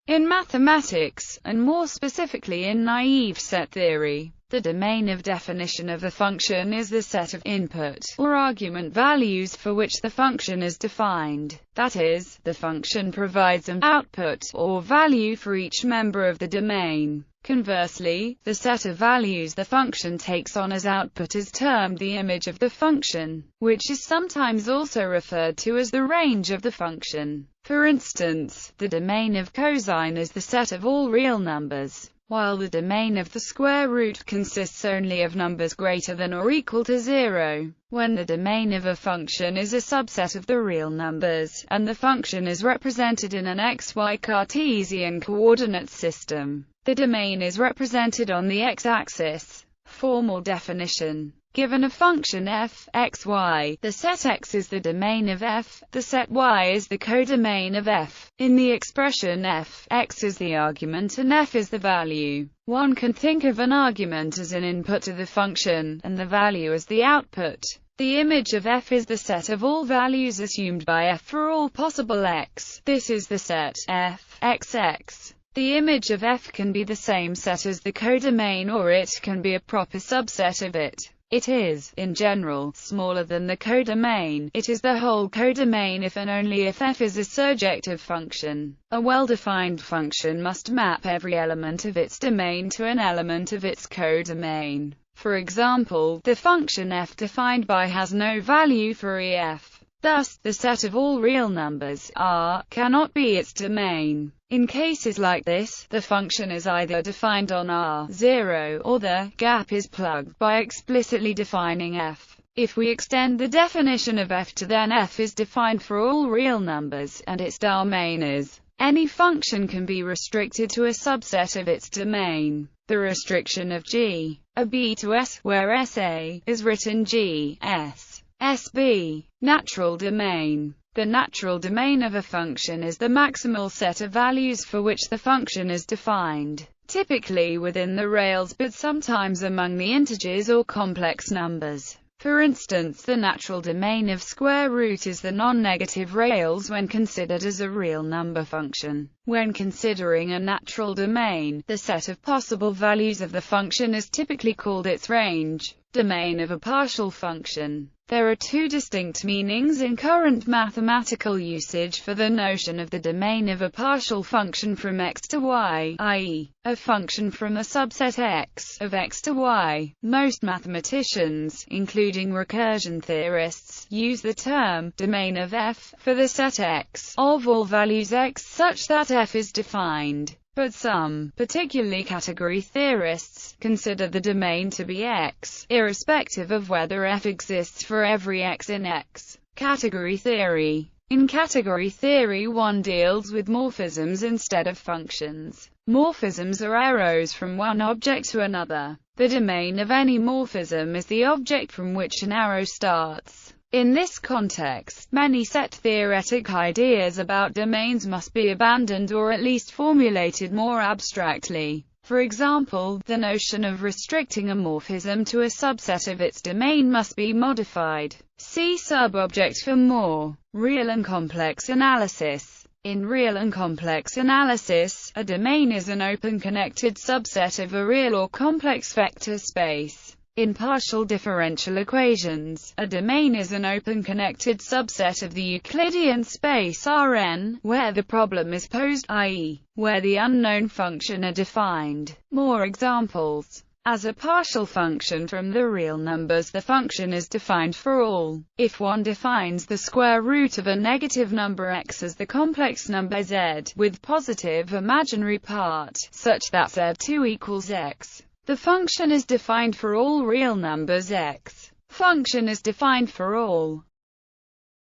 In mathematics, and more specifically in naive set theory, the domain of definition of a function is the set of input, or argument values for which the function is defined. That is, the function provides an output, or value for each member of the domain. Conversely, the set of values the function takes on as output is termed the image of the function, which is sometimes also referred to as the range of the function. For instance, the domain of cosine is the set of all real numbers, while the domain of the square root consists only of numbers greater than or equal to 0. When the domain of a function is a subset of the real numbers, and the function is represented in an xy Cartesian coordinate system, the domain is represented on the x-axis. Formal definition. Given a function f, x, y, the set x is the domain of f, the set y is the codomain of f. In the expression f, x is the argument and f is the value, one can think of an argument as an input to the function, and the value as the output. The image of f is the set of all values assumed by f for all possible x. This is the set f, x, x. The image of f can be the same set as the codomain, or it can be a proper subset of it. It is, in general, smaller than the codomain. It is the whole codomain if and only if f is a surjective function. A well-defined function must map every element of its domain to an element of its codomain. For example, the function f defined by has no value for ef. Thus, the set of all real numbers, R, cannot be its domain. In cases like this, the function is either defined on R0, or the gap is plugged by explicitly defining f. If we extend the definition of f to then f is defined for all real numbers, and its domain is, any function can be restricted to a subset of its domain. The restriction of G, a B to S, where SA is written G, S, SB. Natural domain. The natural domain of a function is the maximal set of values for which the function is defined, typically within the rails but sometimes among the integers or complex numbers. For instance, the natural domain of square root is the non-negative rails when considered as a real number function. When considering a natural domain, the set of possible values of the function is typically called its range. Domain of a partial function. There are two distinct meanings in current mathematical usage for the notion of the domain of a partial function from x to y, i.e., a function from a subset x of x to y. Most mathematicians, including recursion theorists, use the term domain of f for the set x of all values x such that f is defined. But some, particularly category theorists, consider the domain to be X, irrespective of whether f exists for every x in X. Category theory. In category theory one deals with morphisms instead of functions. Morphisms are arrows from one object to another. The domain of any morphism is the object from which an arrow starts. In this context, many set-theoretic ideas about domains must be abandoned or at least formulated more abstractly. For example, the notion of restricting a morphism to a subset of its domain must be modified. See subobject for more. Real and complex analysis. In real and complex analysis, a domain is an open connected subset of a real or complex vector space. In partial differential equations, a domain is an open connected subset of the Euclidean space Rn, where the problem is posed, i.e., where the unknown function are defined. More examples. As a partial function from the real numbers, the function is defined for all. If one defines the square root of a negative number x as the complex number z, with positive imaginary part, such that z2 equals x, the function is defined for all real numbers x. Function is defined for all